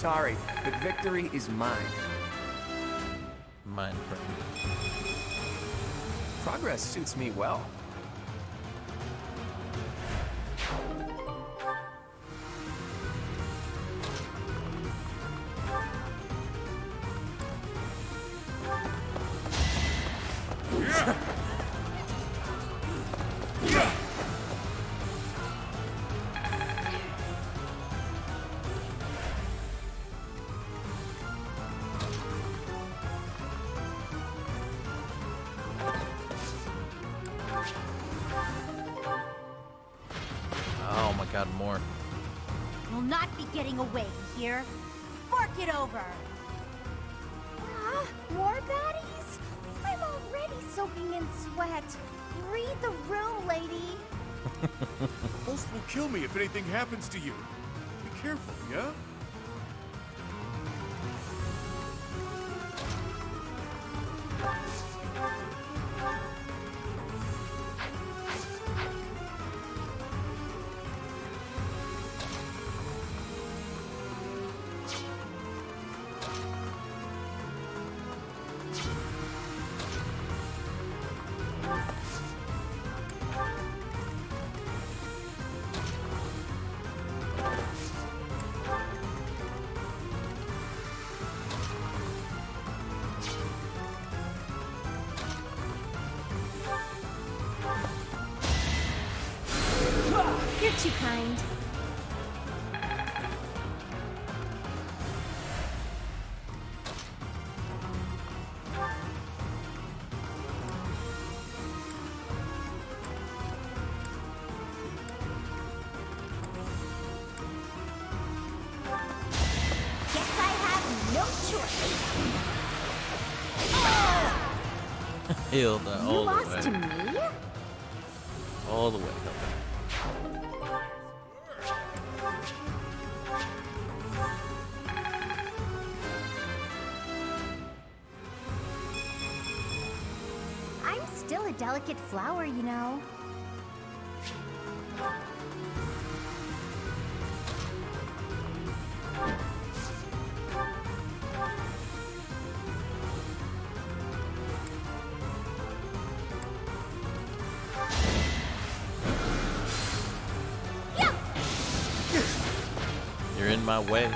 sorry, but victory is mine. Mine, friend. Progress suits me well. Oh my god, more. We'll not be getting away here. Fork it over. More baddies? I'm already soaking in sweat. Read the room, lady. Ghost will kill me if anything happens to you. Be careful, yeah? You're too kind. Guess I have no choice. Healed You all lost the to way. me? All the way. I'm still a delicate flower, you know. You're in my way.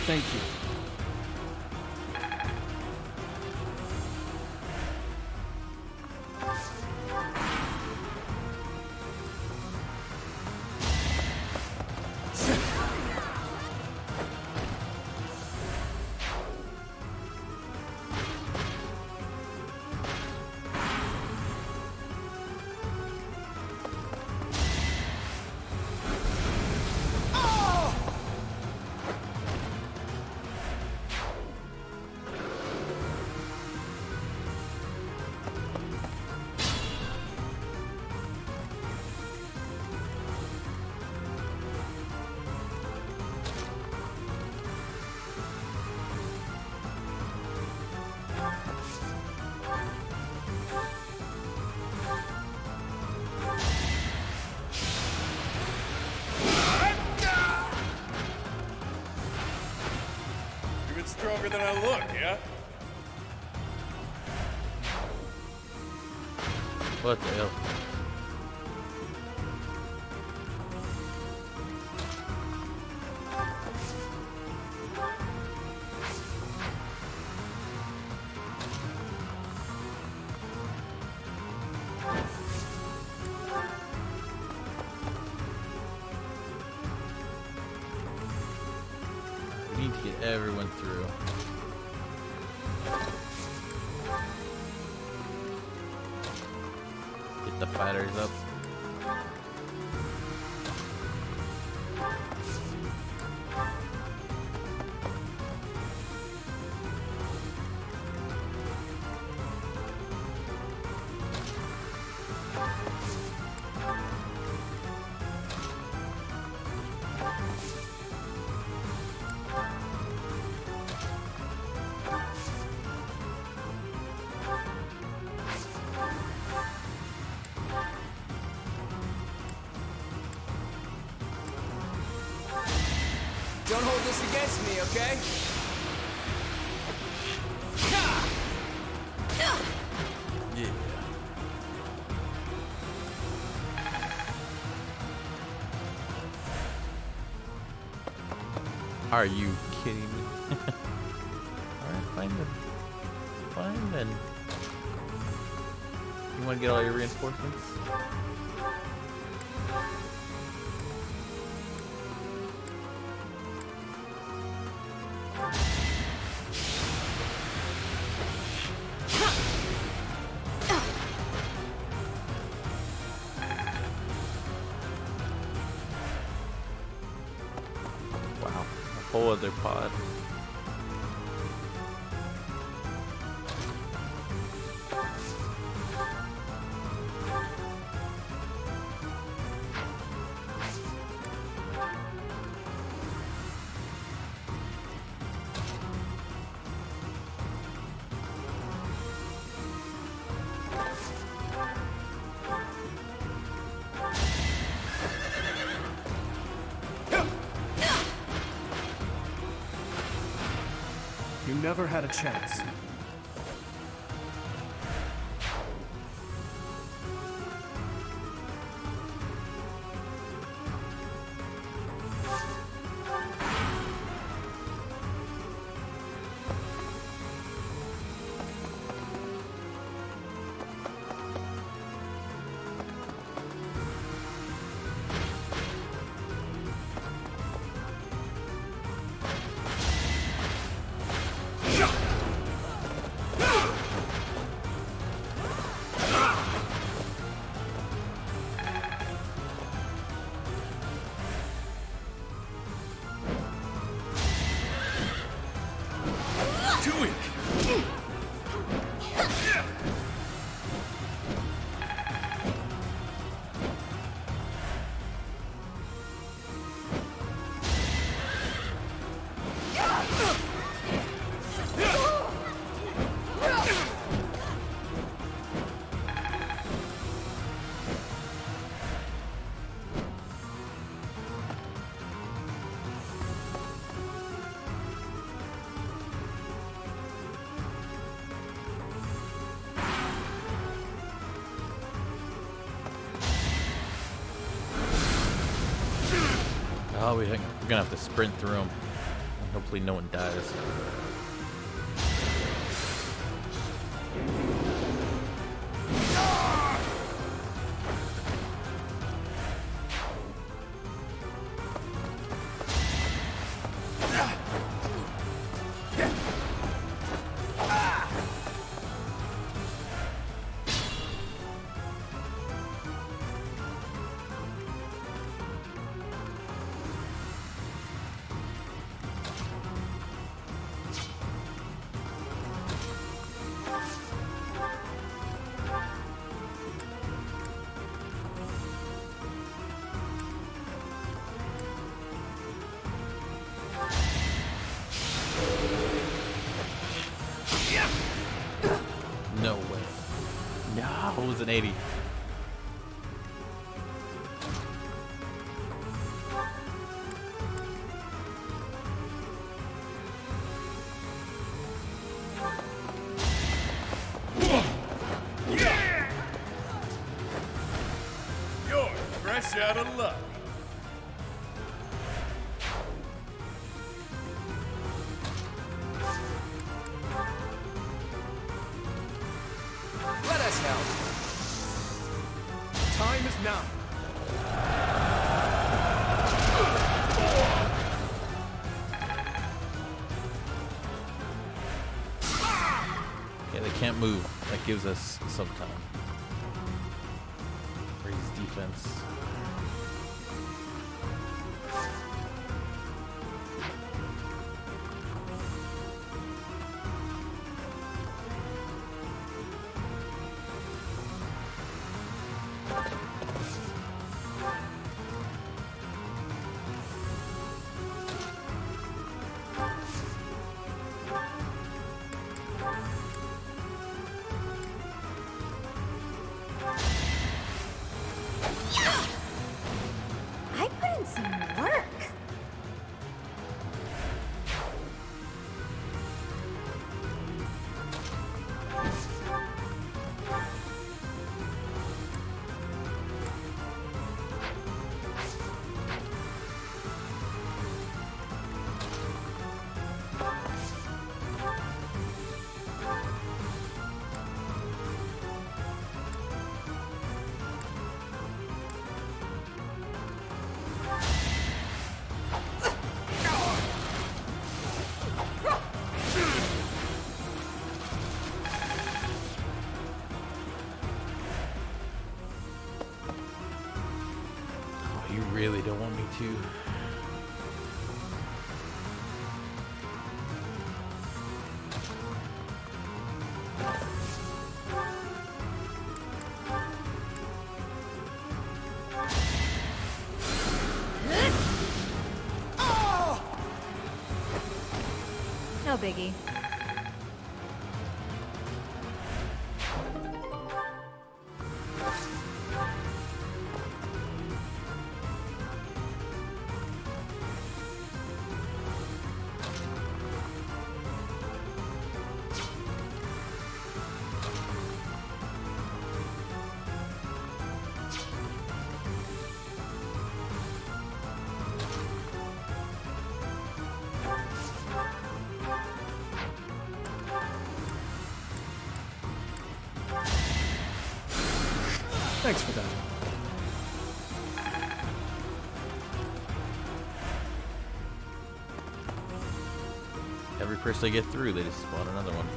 Thank you. Even stronger than I look, yeah? What the hell? We need to get everyone through. Get the fighters up. this against me, okay? Yeah. Are you kidding me? Alright, fine then. Fine then. You want to get all your reinforcements? Wow, a whole other pod. You never had a chance. Oh, we're gonna have to sprint through them. Hopefully no one dies. No way. No, it was an 80. You're fresh out of luck. Let us help. Time is now. Yeah, they can't move. That gives us some time. Raise defense. I put in some work. really don't want me to. No biggie. Thanks for that. Every person I get through, they just spawn another one.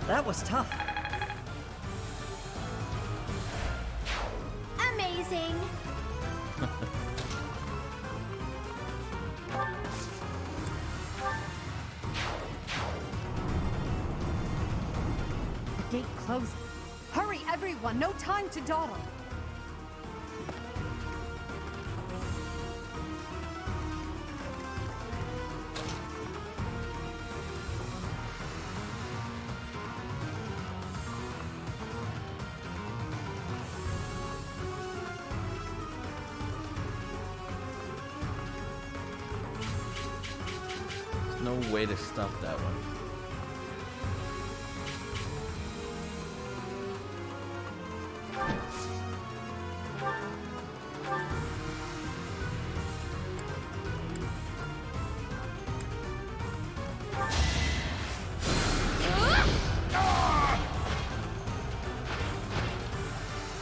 That was tough. Amazing. The gate closed. Hurry, everyone! No time to dawdle. No way to stop that one.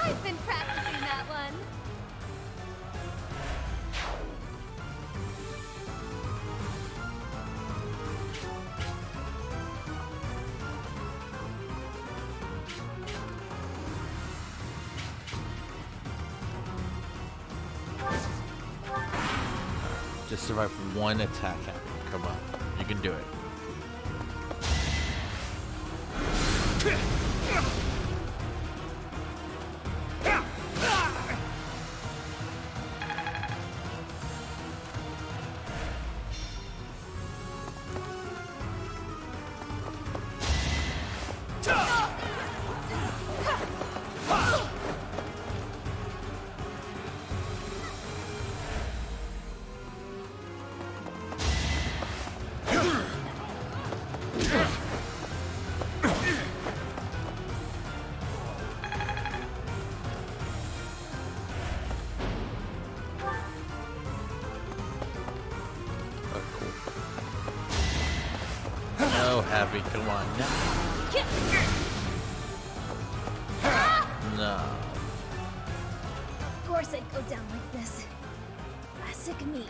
I've been practicing that one. Just survive one attack happening. Come on. You can do it. Oh, Happy, come on. No. Of course I'd go down like this. Classic me.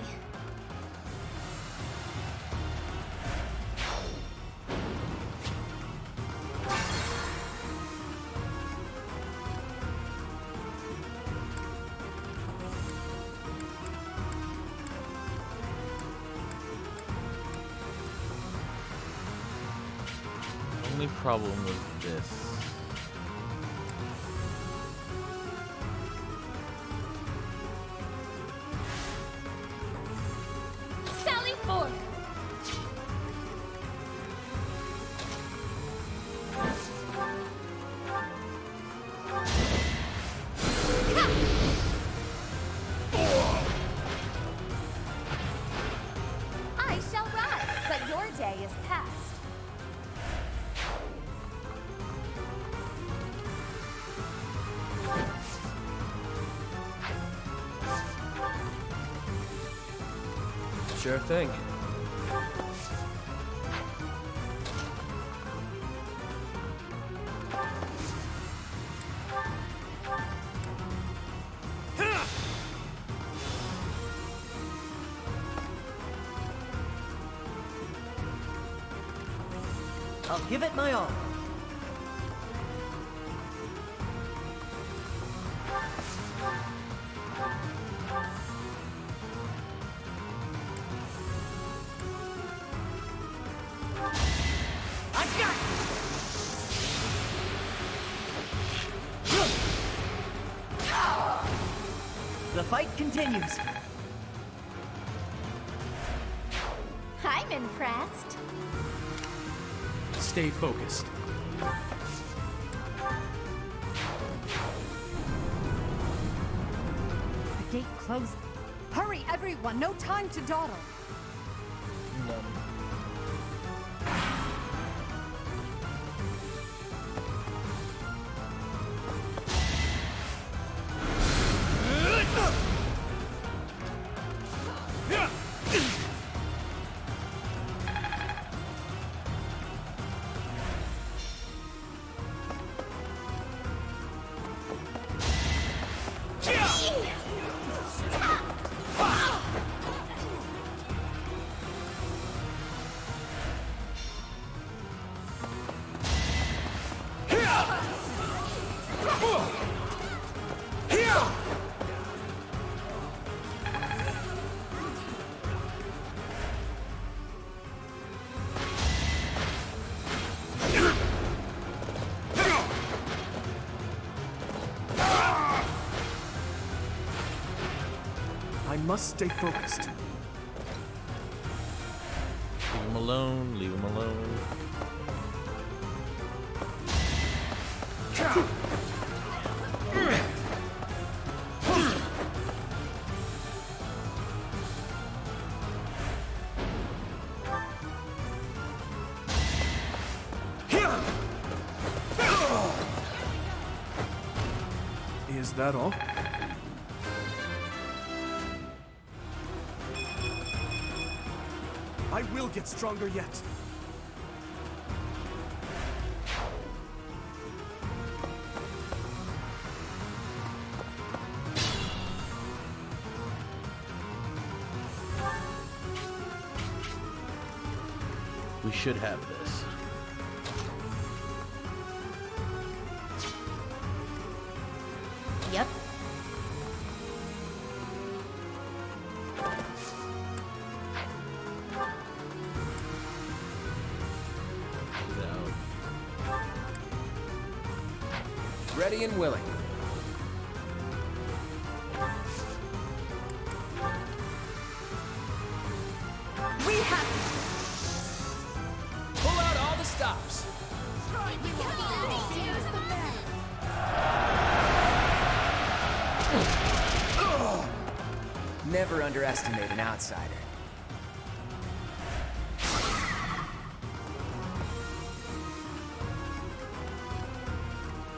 Only problem with this. Sally forth! I shall rise, but Sure thing. I'll give it my all. I got it! The fight continues. I'm impressed. Stay focused. The gate closed. Hurry, everyone! No time to dawdle. I must stay focused. Leave him alone, leave him alone. Is that all? I will get stronger yet. We should have this. Yep. Ready and willing. We have Pull out all the stops. Never underestimate an outsider.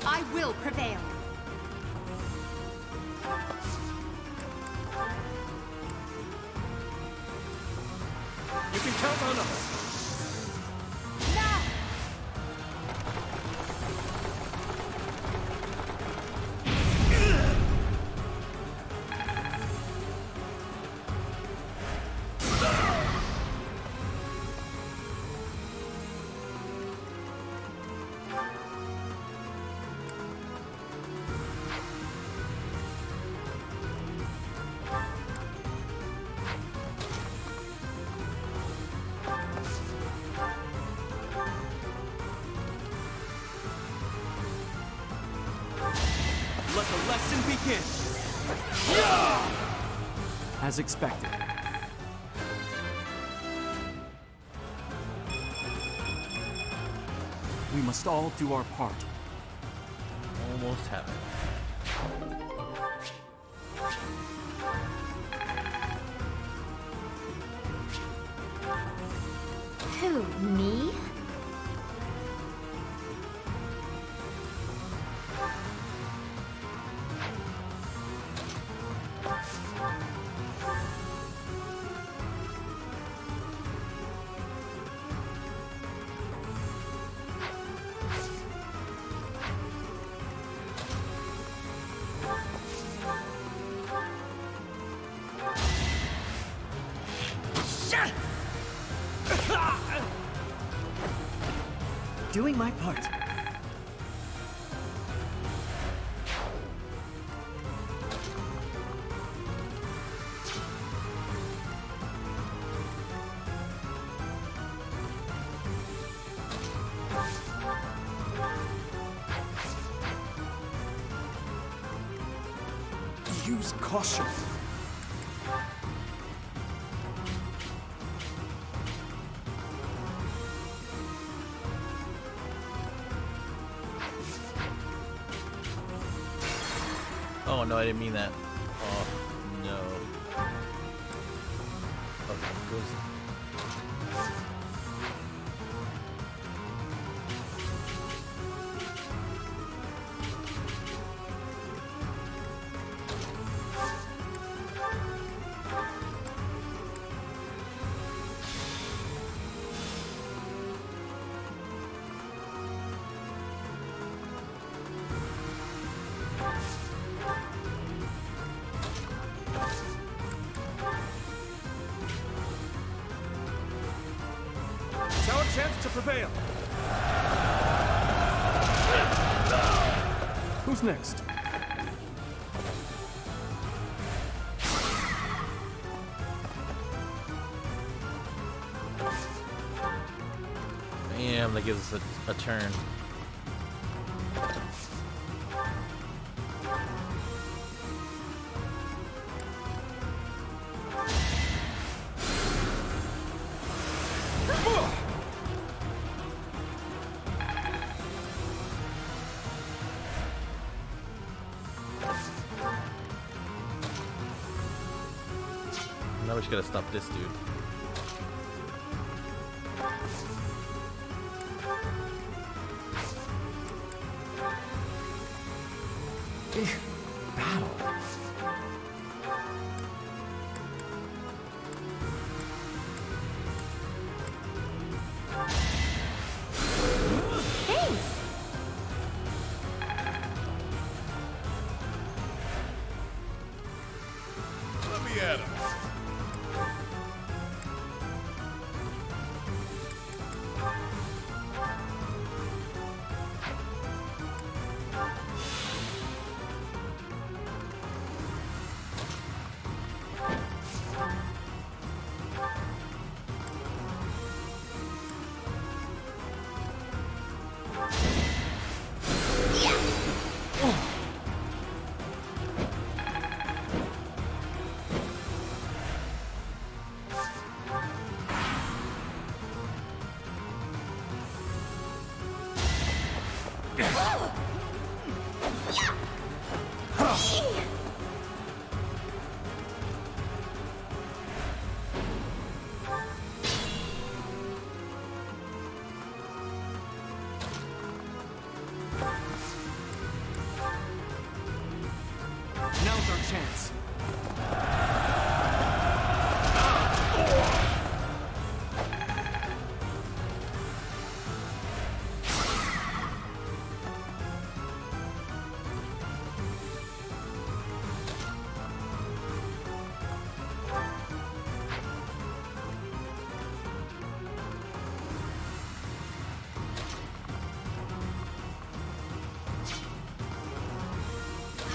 I will prevail. You can count on us. Now! Let the lesson begin. As expected. We must all do our part. Almost have it. Who, me? Doing my part. Use caution. Oh no, I didn't mean that. Oh no. Okay, goes. It's our chance to prevail. Who's next? Damn, that gives us a turn. Now we just gotta stop this dude. Battle. Thanks! Let me at him. Now's our chance.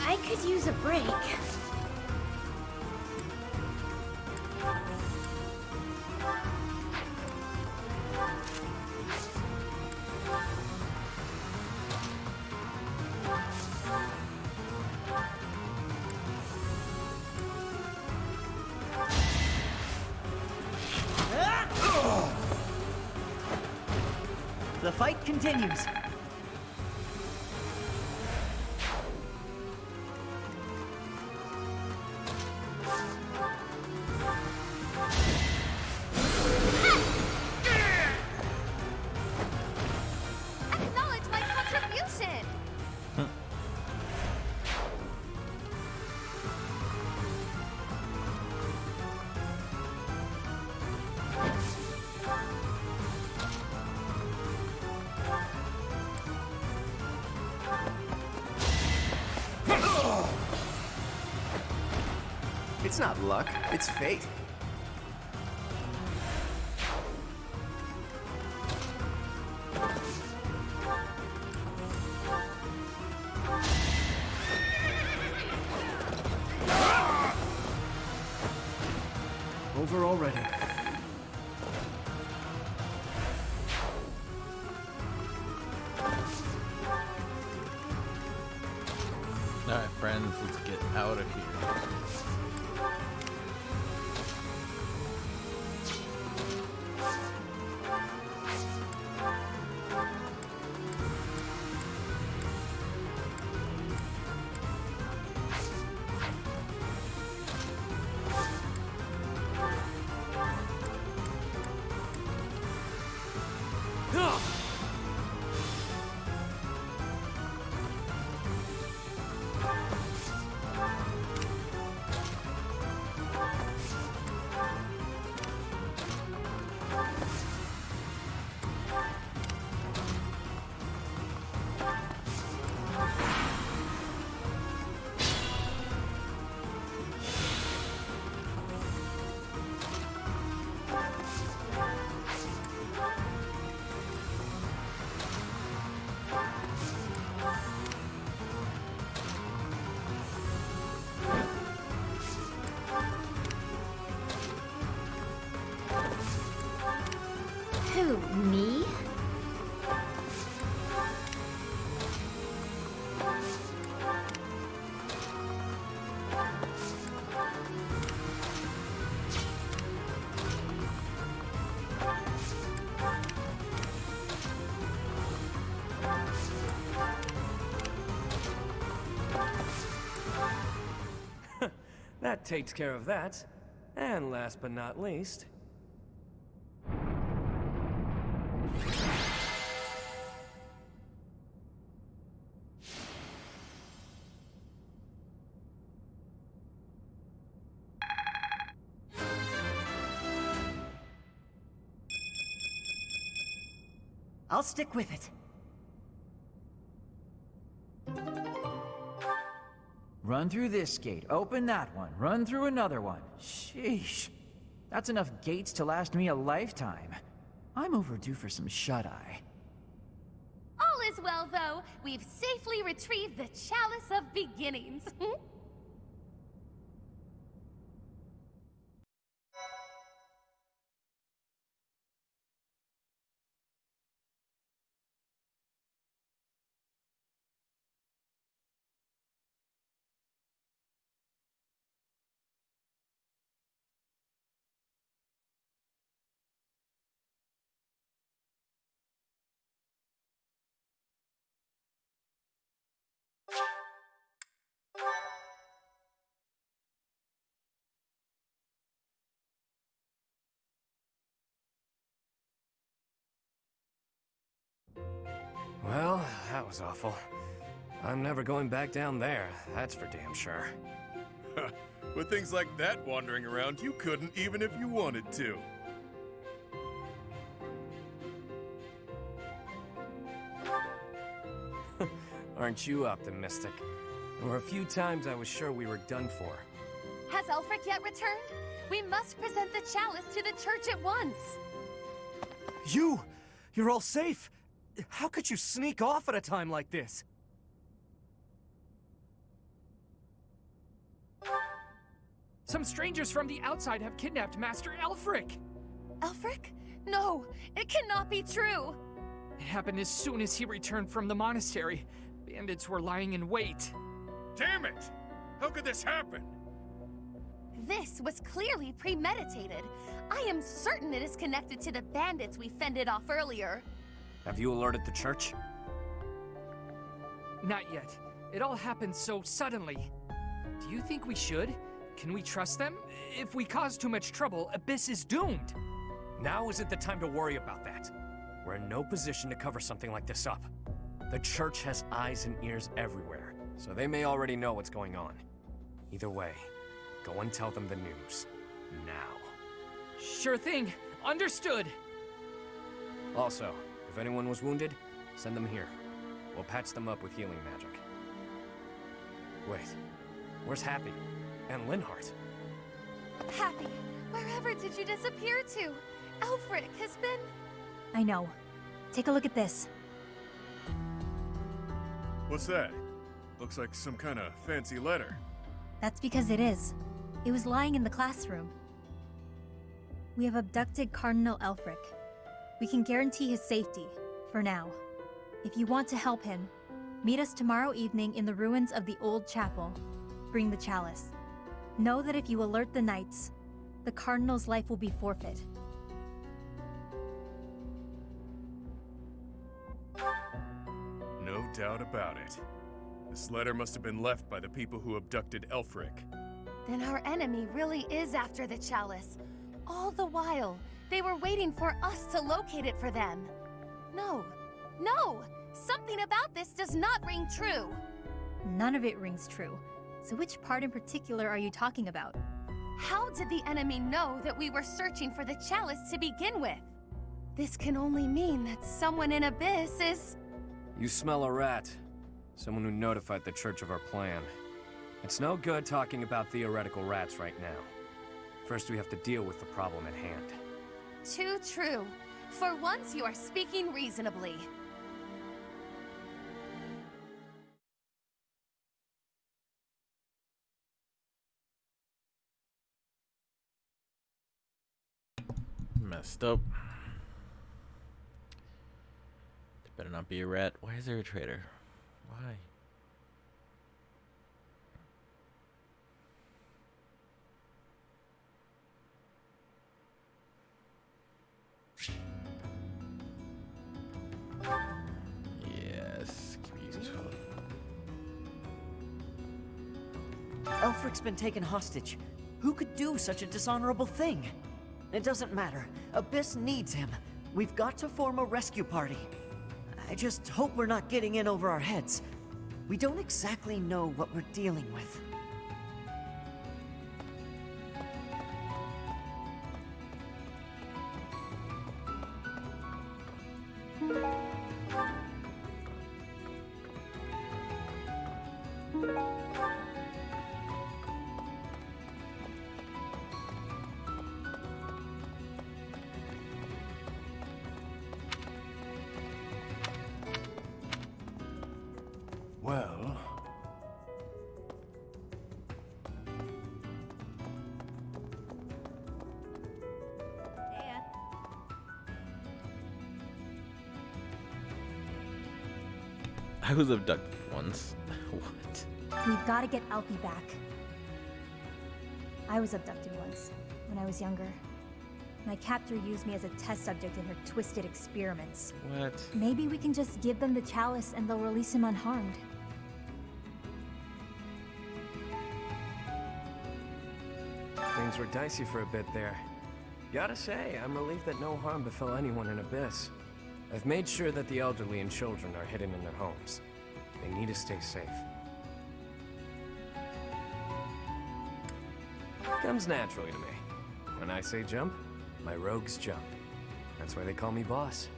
I could use a break. The fight continues. Acknowledge my contribution! It's not luck, it's fate. Over already. Alright, friends, let's get out of here. Who, me? That takes care of that. And last but not least... I'll stick with it. Run through this gate, open that one, run through another one. Sheesh. That's enough gates to last me a lifetime. I'm overdue for some shut-eye. All is well, though. We've safely retrieved the Chalice of Beginnings. Well, that was awful. I'm never going back down there, that's for damn sure. With things like that wandering around, you couldn't even if you wanted to. Aren't you optimistic? There were a few times I was sure we were done for. Has Elfric yet returned? We must present the chalice to the church at once. You're all safe! How could you sneak off at a time like this? Some strangers from the outside have kidnapped Master Elfric! Elfric? No, it cannot be true! It happened as soon as he returned from the monastery. Bandits were lying in wait. Damn it! How could this happen? This was clearly premeditated. I am certain it is connected to the bandits we fended off earlier. Have you alerted the church? Not yet. It all happened so suddenly. Do you think we should? Can we trust them? If we cause too much trouble, Abyss is doomed. Now isn't the time to worry about that. We're in no position to cover something like this up. The church has eyes and ears everywhere, so they may already know what's going on. Either way, go and tell them the news. Now. Sure thing. Understood. Also, if anyone was wounded, send them here. We'll patch them up with healing magic. Wait, where's Happy? And Linhardt? Happy, wherever did you disappear to? Elfric has been... I know. Take a look at this. What's that? Looks like some kind of fancy letter. That's because it is. It was lying in the classroom. We have abducted Cardinal Elfric. We can guarantee his safety, for now. If you want to help him, meet us tomorrow evening in the ruins of the old chapel. Bring the chalice. Know that if you alert the knights, the Cardinal's life will be forfeit. No doubt about it. This letter must have been left by the people who abducted Elfric. Then our enemy really is after the chalice. All the while, they were waiting for us to locate it for them. No, no! Something about this does not ring true. None of it rings true. So which part in particular are you talking about? How did the enemy know that we were searching for the chalice to begin with? This can only mean that someone in Abyss is... You smell a rat. Someone who notified the church of our plan. It's no good talking about theoretical rats right now. First, we have to deal with the problem at hand. Too true. For once, you are speaking reasonably. Messed up. There better not be a rat. Why is there a traitor? Why? Yes, useful. Elfric's been taken hostage. Who could do such a dishonorable thing? It doesn't matter. Abyss needs him. We've got to form a rescue party. I just hope we're not getting in over our heads. We don't exactly know what we're dealing with. Well... I was abducted once. What? We've got to get Alfie back. I was abducted once, when I was younger. My captor used me as a test subject in her twisted experiments. What? Maybe we can just give them the chalice and they'll release him unharmed. Things were dicey for a bit there. Gotta say, I'm relieved that no harm befell anyone in Abyss. I've made sure that the elderly and children are hidden in their homes. They need to stay safe. Comes naturally to me. When I say jump, my rogues jump. That's why they call me boss.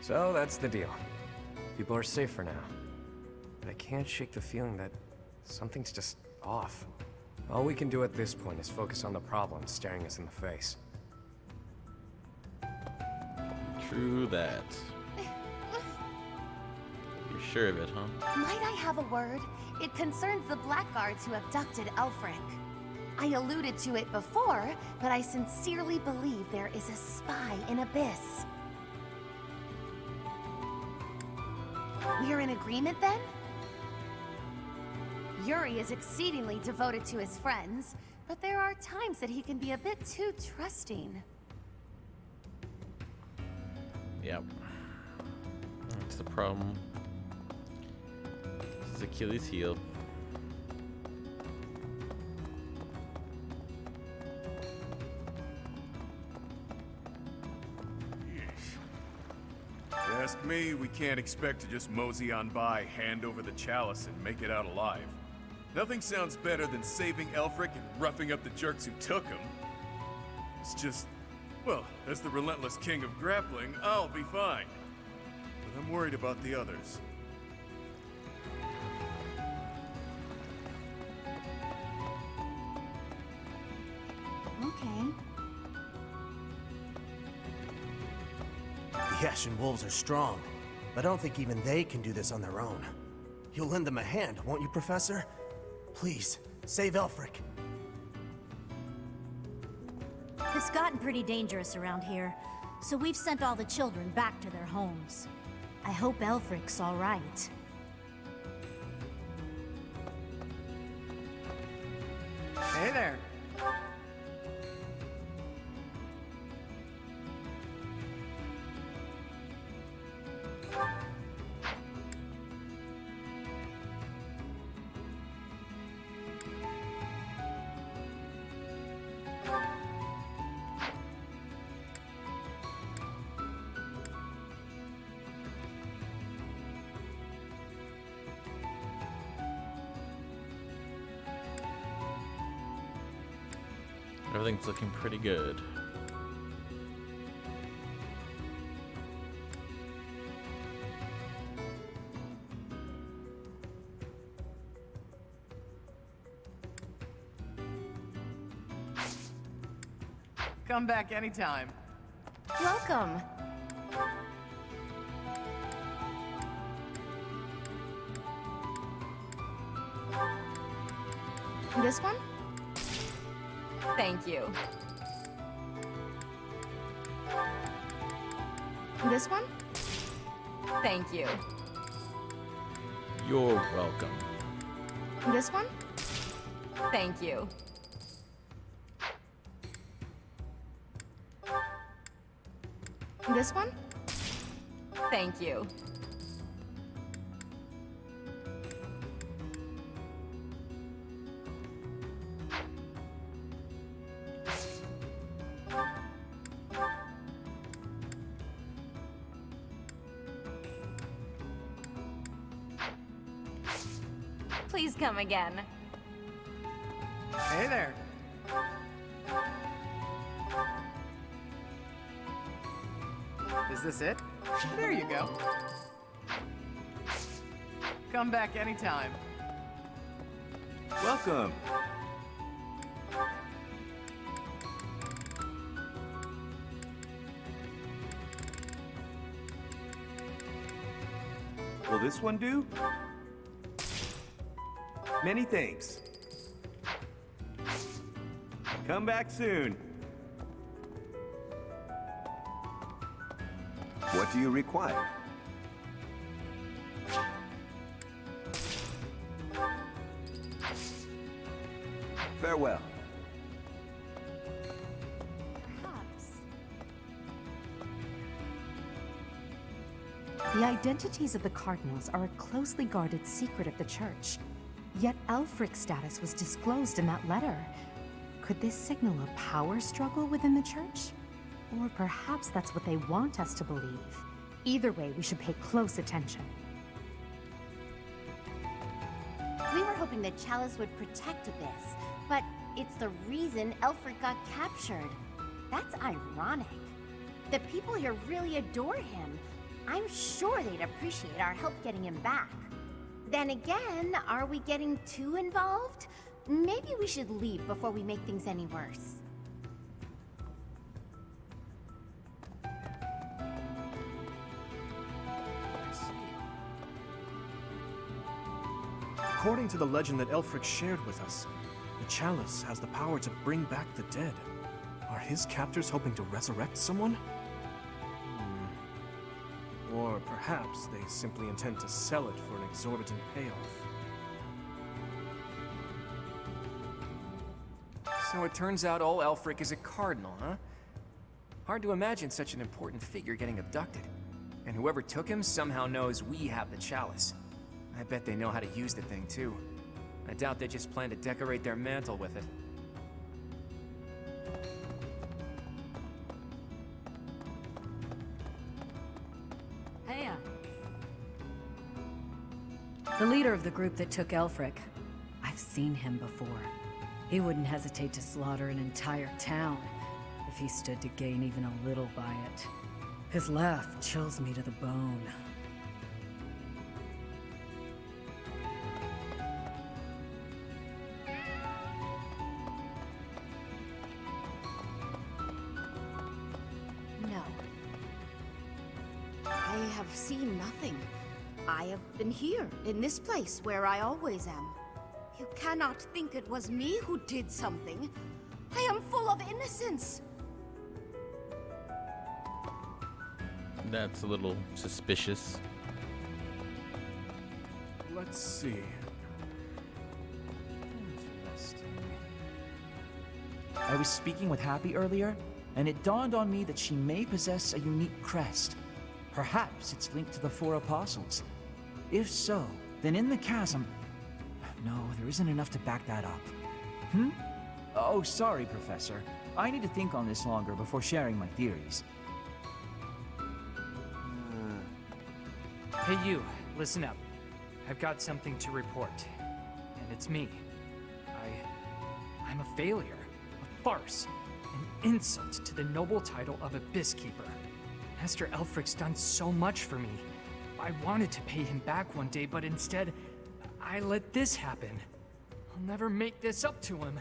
So that's the deal. People are safe for now. But I can't shake the feeling that something's just off. All we can do at this point is focus on the problem staring us in the face. True that. You're sure of it, huh? Might I have a word? It concerns the blackguards who abducted Elfric. I alluded to it before, but I sincerely believe there is a spy in Abyss. We're in agreement then? Yuri is exceedingly devoted to his friends, but there are times that he can be a bit too trusting. Yep. That's the problem. This is Achilles' heel. If you ask me, we can't expect to just mosey on by, hand over the chalice, and make it out alive. Nothing sounds better than saving Elfric and roughing up the jerks who took him. It's just, well, as the relentless king of grappling, I'll be fine. But I'm worried about the others. Okay. The Ashen Wolves are strong, but I don't think even they can do this on their own. You'll lend them a hand, won't you, Professor? Please, save Elfric. The It's gotten pretty dangerous around here, so we've sent all the children back to their homes. I hope Elfric's all right. Hey there. Everything's looking pretty good. Come back anytime. Welcome. This one? Thank you. This one? Thank you. You're welcome. This one? Thank you. This one? Thank you. Please come again. Hey there. Is this it? There you go. Come back anytime. Welcome. Will this one do? Many thanks. Come back soon. What do you require? Farewell. The identities of the Cardinals are a closely guarded secret of the Church. Yet Elfric's status was disclosed in that letter. Could this signal a power struggle within the Church? Or perhaps that's what they want us to believe. Either way, we should pay close attention. We were hoping the Chalice would protect Abyss, but it's the reason Elfric got captured. That's ironic. The people here really adore him. I'm sure they'd appreciate our help getting him back. Then again, are we getting too involved? Maybe we should leave before we make things any worse. According to the legend that Elfric shared with us, the Chalice has the power to bring back the dead. Are his captors hoping to resurrect someone? Or perhaps they simply intend to sell it for an exorbitant payoff. So it turns out old Elfric is a cardinal, huh? Hard to imagine such an important figure getting abducted. And whoever took him somehow knows we have the chalice. I bet they know how to use the thing, too. I doubt they just plan to decorate their mantle with it. Heya. The leader of the group that took Elfric. I've seen him before. He wouldn't hesitate to slaughter an entire town if he stood to gain even a little by it. His laugh chills me to the bone. No. I have seen nothing. I have been here, in this place, where I always am. You cannot think it was me who did something. I am full of innocence. That's a little suspicious. Let's see. I was speaking with Happy earlier, and it dawned on me that she may possess a unique crest. Perhaps it's linked to the Four Apostles. If so, then in the chasm... No, there isn't enough to back that up. Oh, sorry, Professor. I need to think on this longer before sharing my theories. Hey you, listen up. I've got something to report. And it's me. I'm a failure. A farce. An insult to the noble title of Abyss Keeper. Master Elfric's done so much for me. I wanted to pay him back one day, but instead, I let this happen. I'll never make this up to him.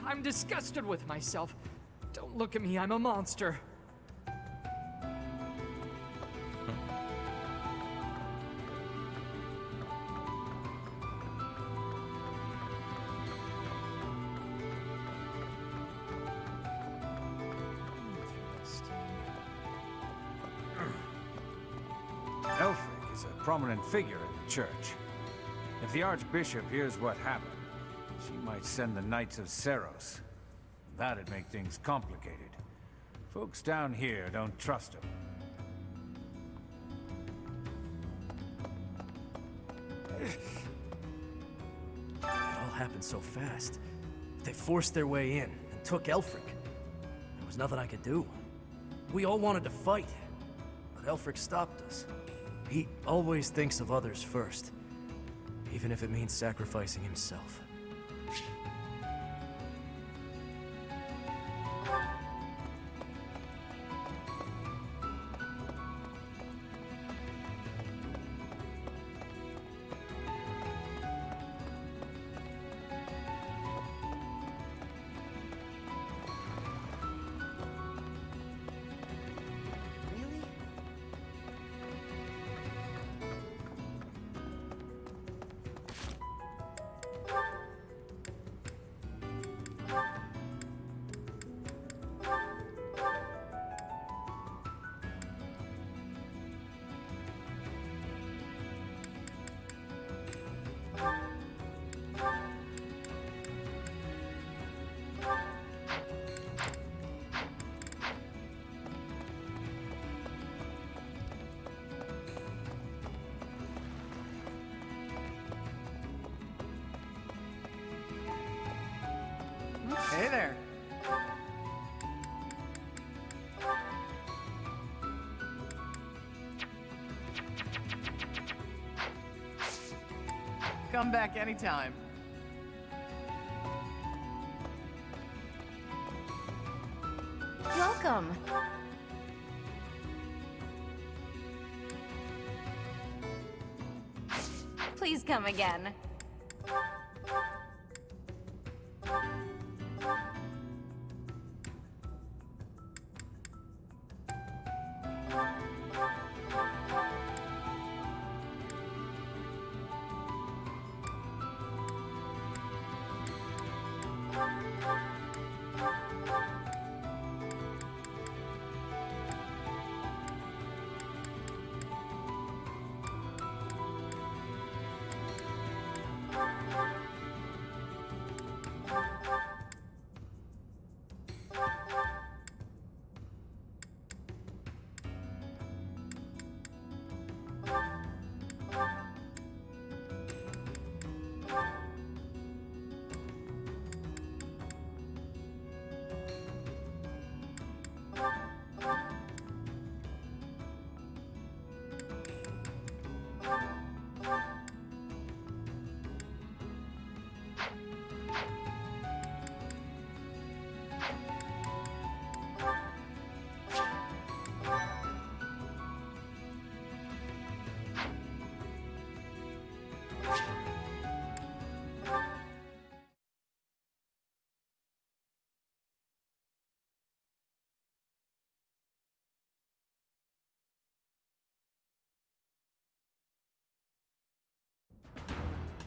I'm disgusted with myself. Don't look at me, I'm a monster. Elfric is a prominent figure in the church. If the Archbishop hears what happened, she might send the Knights of Seros. That'd make things complicated. Folks down here don't trust him. It all happened so fast. They forced their way in and took Elfric. There was nothing I could do. We all wanted to fight, but Elfric stopped us. He always thinks of others first, even if it means sacrificing himself. Hey there. Come back anytime. Welcome. Please come again.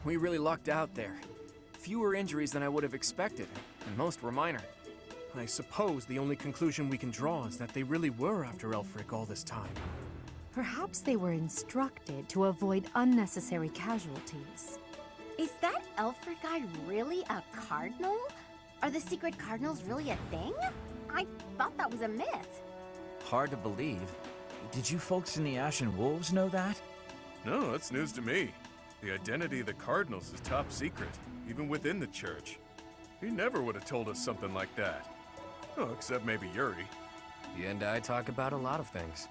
We really lucked out there. Fewer injuries than I would have expected, and most were minor. I suppose the only conclusion we can draw is that they really were after Elfric all this time. Perhaps they were instructed to avoid unnecessary casualties. Is that Elfric guy really a cardinal? Are the secret cardinals really a thing? I thought that was a myth. Hard to believe. Did you folks in the Ashen Wolves know that? No, that's news to me. The identity of the Cardinals is top secret, even within the church. He never would have told us something like that. Oh, except maybe Yuri. He and I talk about a lot of things.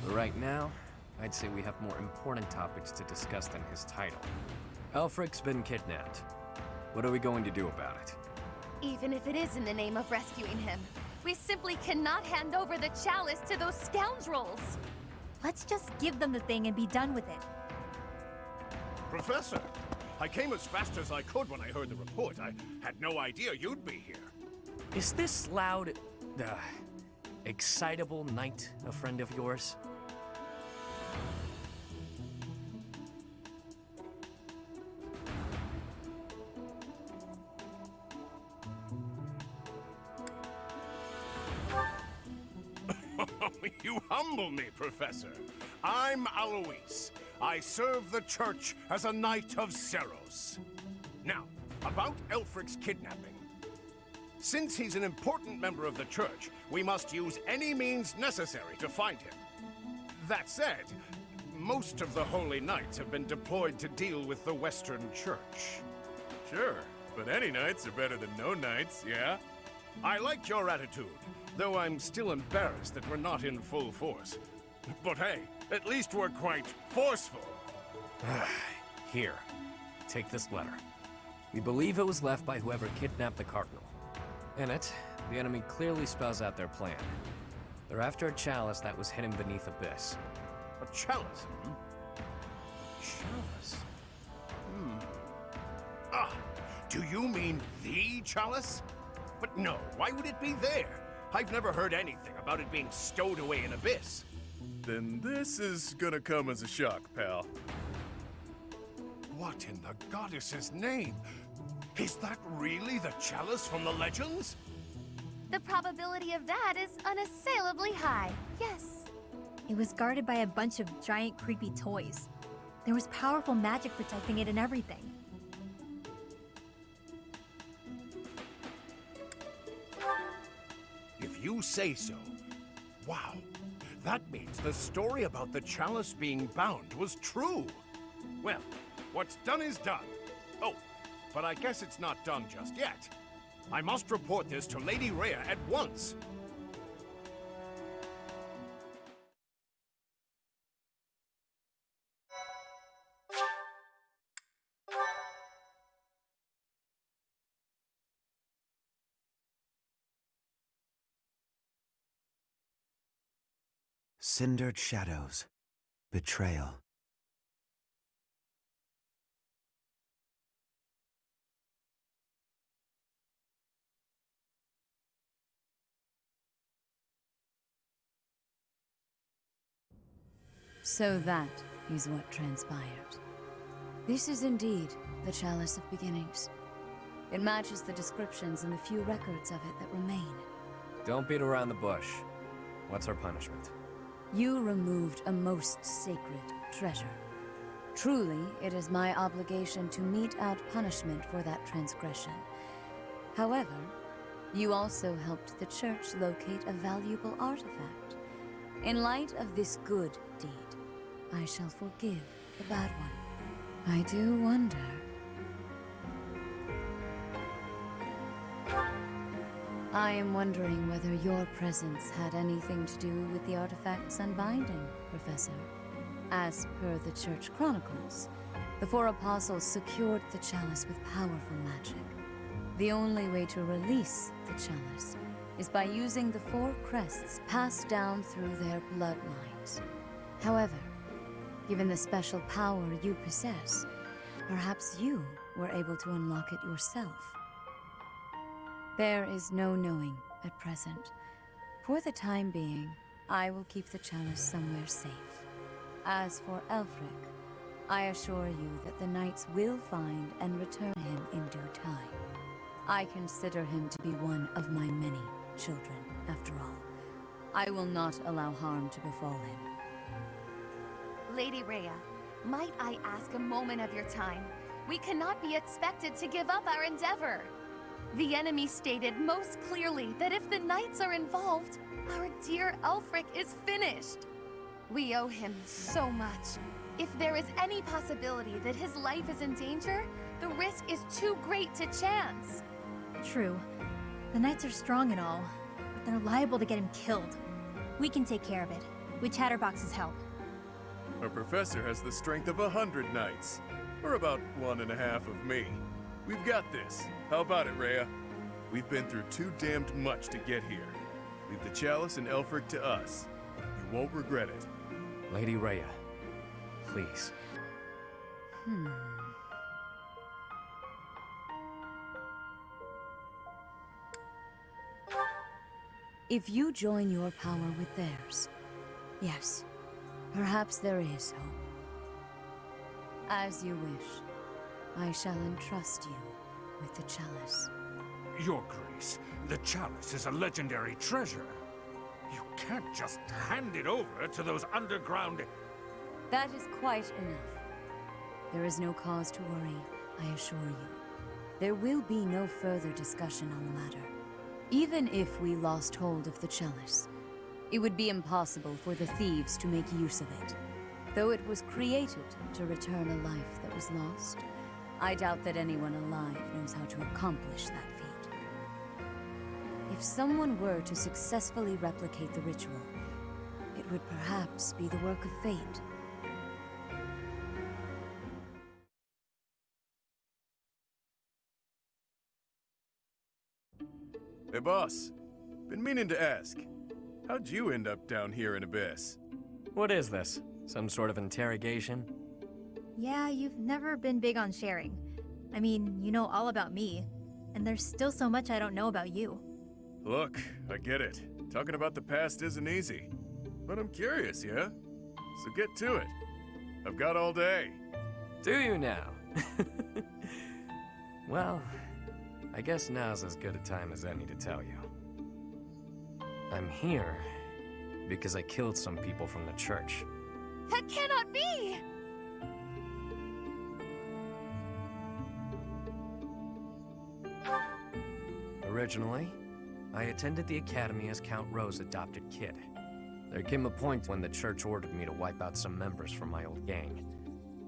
But right now, I'd say we have more important topics to discuss than his title. Elfric's been kidnapped. What are we going to do about it? Even if it is in the name of rescuing him, we simply cannot hand over the chalice to those scoundrels. Let's just give them the thing and be done with it. Professor, I came as fast as I could when I heard the report. I had no idea you'd be here. Is this loud, excitable knight a friend of yours? You humble me, Professor. I'm Alois. I serve the church as a Knight of Seros. Now, about Elfric's kidnapping. Since he's an important member of the church, we must use any means necessary to find him. That said, most of the Holy Knights have been deployed to deal with the Western Church. Sure, but any knights are better than no knights, yeah? I like your attitude, though I'm still embarrassed that we're not in full force. But hey, at least we're quite forceful. Here, take this letter. We believe it was left by whoever kidnapped the Cardinal. In it, the enemy clearly spells out their plan. They're after a chalice that was hidden beneath Abyss. A chalice, hmm? A chalice? Ah, do you mean the chalice? But no, why would it be there? I've never heard anything about it being stowed away in Abyss. Then this is gonna come as a shock, pal. What in the goddess's name? Is that really the chalice from the legends? The probability of that is unassailably high, yes. It was guarded by a bunch of giant creepy toys. There was powerful magic protecting it and everything. If you say so. Wow. That means the story about the chalice being bound was true. Well, what's done is done. Oh, but I guess it's not done just yet. I must report this to Lady Rhea at once. Cindered shadows. Betrayal. So that is what transpired. This is indeed the Chalice of Beginnings. It matches the descriptions and the few records of it that remain. Don't beat around the bush. What's our punishment? You removed a most sacred treasure. Truly, it is my obligation to mete out punishment for that transgression. However, you also helped the church locate a valuable artifact. In light of this good deed, I shall forgive the bad one. I do wonder... I am wondering whether your presence had anything to do with the artifact's unbinding, Professor. As per the Church Chronicles, the four apostles secured the chalice with powerful magic. The only way to release the chalice is by using the four crests passed down through their bloodlines. However, given the special power you possess, perhaps you were able to unlock it yourself. There is no knowing at present. For the time being, I will keep the chalice somewhere safe. As for Elfric, I assure you that the knights will find and return him in due time. I consider him to be one of my many children, after all. I will not allow harm to befall him. Lady Rhea, might I ask a moment of your time? We cannot be expected to give up our endeavor. The enemy stated most clearly that if the knights are involved, our dear Aelfric is finished. We owe him so much. If there is any possibility that his life is in danger, the risk is too great to chance. True. The knights are strong and all, but they're liable to get him killed. We can take care of it, with Chatterbox's help. Our professor has the strength of 100 knights, or about 1.5 of me. We've got this. How about it, Rhea? We've been through too damned much to get here. Leave the chalice and Aelfric to us. You won't regret it. Lady Rhea, please. If you join your power with theirs, yes, perhaps there is hope. As you wish, I shall entrust you with the chalice. Your Grace, the chalice is a legendary treasure. You can't just hand it over to those underground... That is quite enough. There is no cause to worry, I assure you. There will be no further discussion on the matter. Even if we lost hold of the chalice, it would be impossible for the thieves to make use of it. Though it was created to return a life that was lost, I doubt that anyone alive knows how to accomplish that feat. If someone were to successfully replicate the ritual, it would perhaps be the work of fate. Hey, boss. Been meaning to ask. How'd you end up down here in Abyss? What is this? Some sort of interrogation? Yeah, you've never been big on sharing. I mean, you know all about me, and there's still so much I don't know about you. Look, I get it. Talking about the past isn't easy. But I'm curious, yeah? So get to it. I've got all day. Do you now? Well, I guess now's as good a time as any to tell you. I'm here because I killed some people from the church. That cannot be! Originally, I attended the academy as Count Rowe's adopted kid. There came a point when the church ordered me to wipe out some members from my old gang.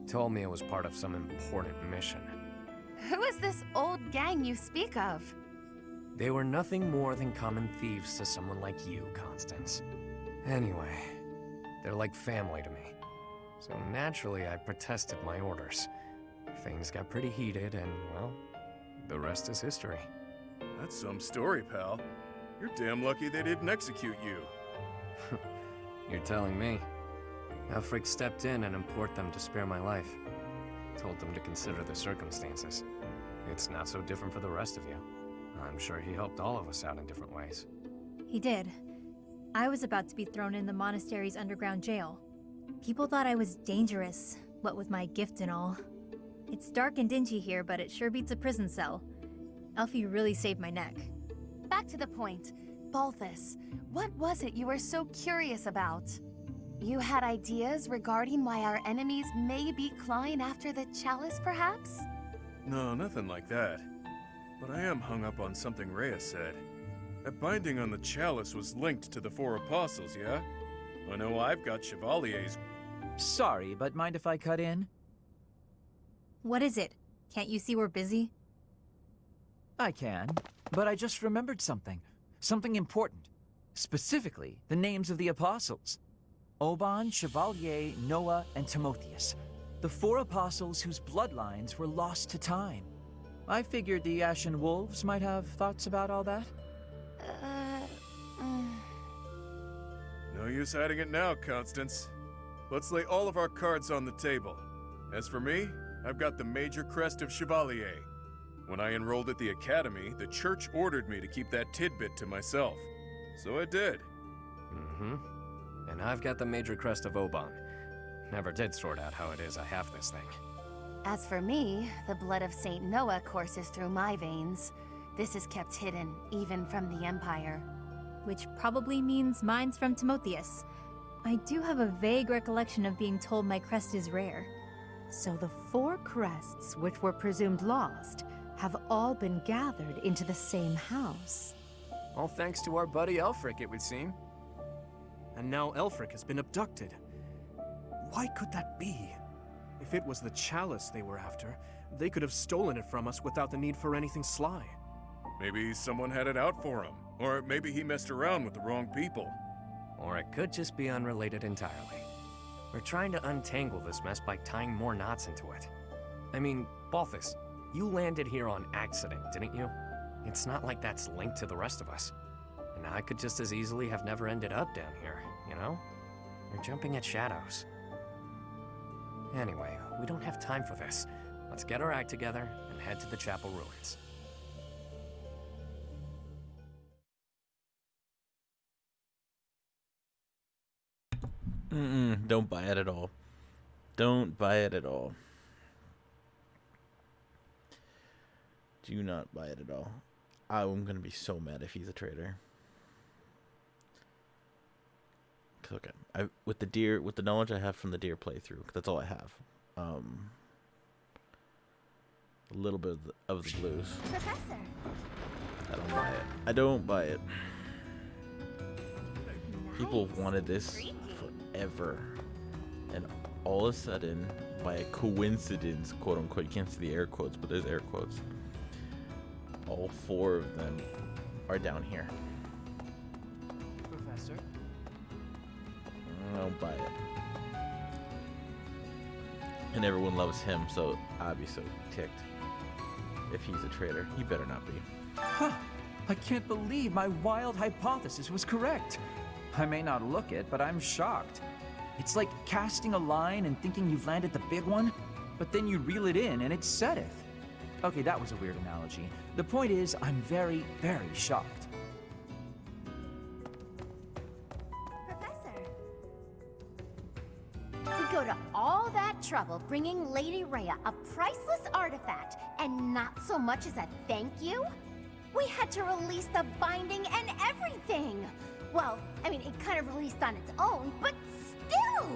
Told me it was part of some important mission. Who is this old gang you speak of? They were nothing more than common thieves to someone like you, Constance. Anyway, they're like family to me. So naturally, I protested my orders. Things got pretty heated and, well, the rest is history. That's some story, pal. You're damn lucky they didn't execute you. You're telling me. Aelfric stepped in and implored them to spare my life. Told them to consider the circumstances. It's not so different for the rest of you. I'm sure he helped all of us out in different ways. He did. I was about to be thrown in the monastery's underground jail. People thought I was dangerous, what with my gift and all. It's dark and dingy here, but it sure beats a prison cell. Elfie really saved my neck. Back to the point. Balthus, what was it you were so curious about? You had ideas regarding why our enemies may be clawing after the chalice, perhaps? No, nothing like that. But I am hung up on something Rhea said. That binding on the chalice was linked to the 4 apostles, yeah? I know I've got Chevalier's... Sorry, but mind if I cut in? What is it? Can't you see we're busy? I can, but I just remembered something. Something important. Specifically, the names of the apostles. Oban, Chevalier, Noah, and Timotheus. The 4 apostles whose bloodlines were lost to time. I figured the Ashen Wolves might have thoughts about all that. No use hiding it now, Constance. Let's lay all of our cards on the table. As for me, I've got the major crest of Chevalier. When I enrolled at the academy, the church ordered me to keep that tidbit to myself. So I did. And I've got the major crest of Oban. Never did sort out how it is I have this thing. As for me, the blood of Saint Noah courses through my veins. this is kept hidden, even from the Empire. Which probably means mine's from Timotheus. I do have a vague recollection of being told my crest is rare. So the 4 crests, which were presumed lost, have all been gathered into the same house. All thanks to our buddy Elfric, it would seem. And now Elfric has been abducted. Why could that be? If it was the chalice they were after, they could have stolen it from us without the need for anything sly. Maybe someone had it out for him. Or maybe he messed around with the wrong people. Or it could just be unrelated entirely. We're trying to untangle this mess by tying more knots into it. I mean, Balthus, you landed here on accident, didn't you? It's not like that's linked to the rest of us. And I could just as easily have never ended up down here, you know? You're jumping at shadows. Anyway, we don't have time for this. Let's get our act together and head to the chapel ruins. Don't buy it at all. Don't buy it at all. Do not buy it at all. I'm gonna be so mad if he's a traitor. Okay, with the knowledge I have from the deer playthrough, that's all I have. A little bit of the blues. Professor. I don't buy it. I don't buy it. People wanted this forever, and all of a sudden, by a coincidence, quote unquote, you can't see the air quotes, but there's air quotes, all 4 of them are down here. Professor? I don't buy it. And everyone loves him, so I'd be so ticked if he's a traitor. He better not be. Huh. I can't believe my wild hypothesis was correct. I may not look it, but I'm shocked. It's like casting a line and thinking you've landed the big one, but then you reel it in and it setteth. Okay, that was a weird analogy. The point is, I'm very, very shocked. Professor. We go to all that trouble bringing Lady Rhea a priceless artifact, and not so much as a thank you? We had to release the binding and everything! Well, I mean, it kind of released on its own, but still!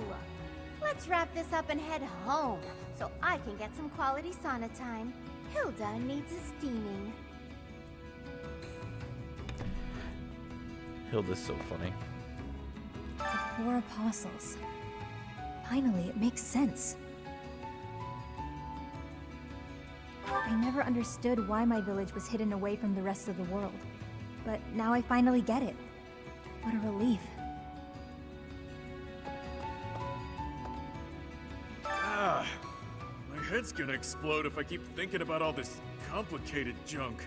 Let's wrap this up and head home, so I can get some quality sauna time. Hilda needs a steaming. Hilda's so funny. The 4 apostles. Finally, it makes sense. I never understood why my village was hidden away from the rest of the world. But now I finally get it. What a relief. My head's gonna explode if I keep thinking about all this complicated junk.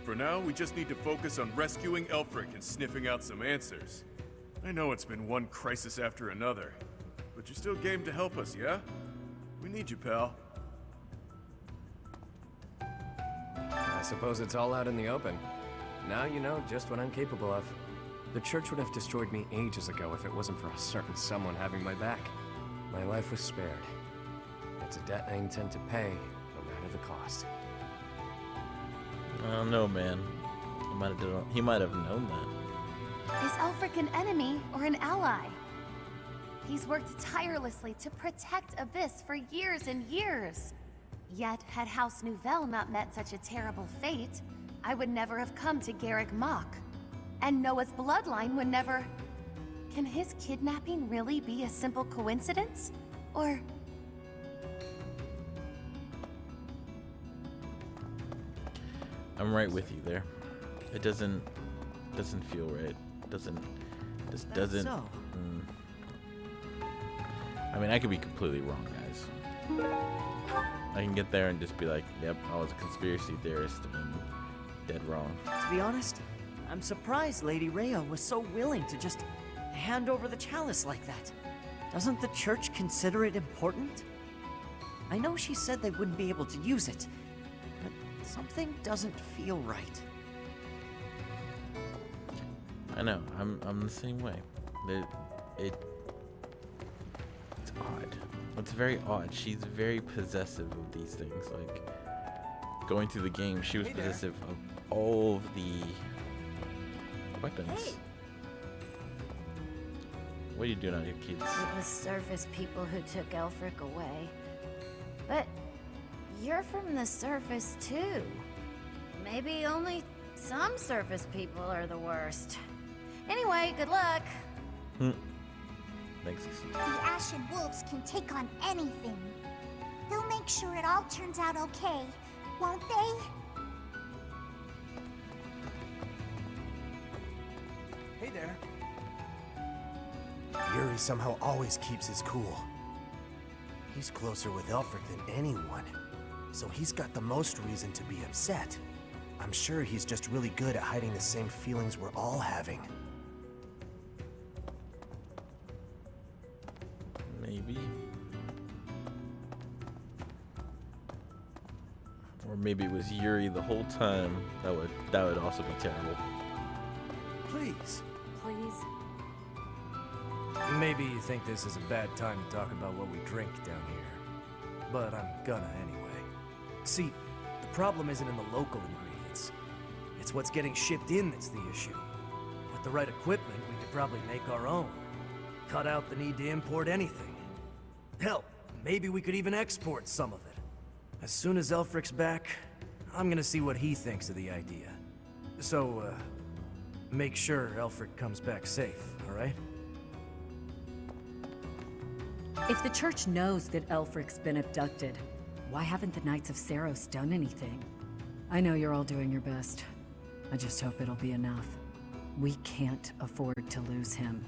For now, we just need to focus on rescuing Elfric and sniffing out some answers. I know it's been one crisis after another, but you're still game to help us, yeah? We need you, pal. I suppose it's all out in the open. Now you know just what I'm capable of. The church would have destroyed me ages ago if it wasn't for a certain someone having my back. My life was spared. It's a debt I intend to pay, no matter the cost. I don't know, man. He might have known that. Is Elfric an enemy or an ally? He's worked tirelessly to protect Abyss for years and years. Yet, had House Nouvelle not met such a terrible fate, I would never have come to Garrick Mach. And Noah's bloodline would never... Can his kidnapping really be a simple coincidence? Or... I'm right with you there. It doesn't feel right. This doesn't. So? I mean, I could be completely wrong, guys. I can get there and just be like, yep, I was a conspiracy theorist and dead wrong. To be honest, I'm surprised Lady Rhea was so willing to just hand over the chalice like that. Doesn't the church consider it important? I know she said they wouldn't be able to use it, but something doesn't feel right. I know, I'm the same way. It's odd. It's very odd. She's very possessive of these things. Like, going through the game, she was possessive of all of the weapons. Hey. What are you doing out here, kids? It was surface people who took Elfric away. But you're from the surface too. Maybe only some surface people are the worst. Anyway, good luck. Thanks. The Ashen Wolves can take on anything. They'll make sure it all turns out okay, won't they? Hey there. Yuri somehow always keeps his cool. He's closer with Elfric than anyone, so he's got the most reason to be upset. I'm sure he's just really good at hiding the same feelings we're all having. Maybe. Or maybe it was Yuri the whole time. That would also be terrible. Please. Please. Maybe you think this is a bad time to talk about what we drink down here, but I'm gonna anyway. See, the problem isn't in the local ingredients. It's what's getting shipped in that's the issue. With the right equipment, we could probably make our own. Cut out the need to import anything. Hell, maybe we could even export some of it. As soon as Elfric's back, I'm gonna see what he thinks of the idea. So, make sure Elfric comes back safe, alright? If the church knows that Elfric's been abducted, why haven't the Knights of Seros done anything? I know you're all doing your best. I just hope it'll be enough. We can't afford to lose him.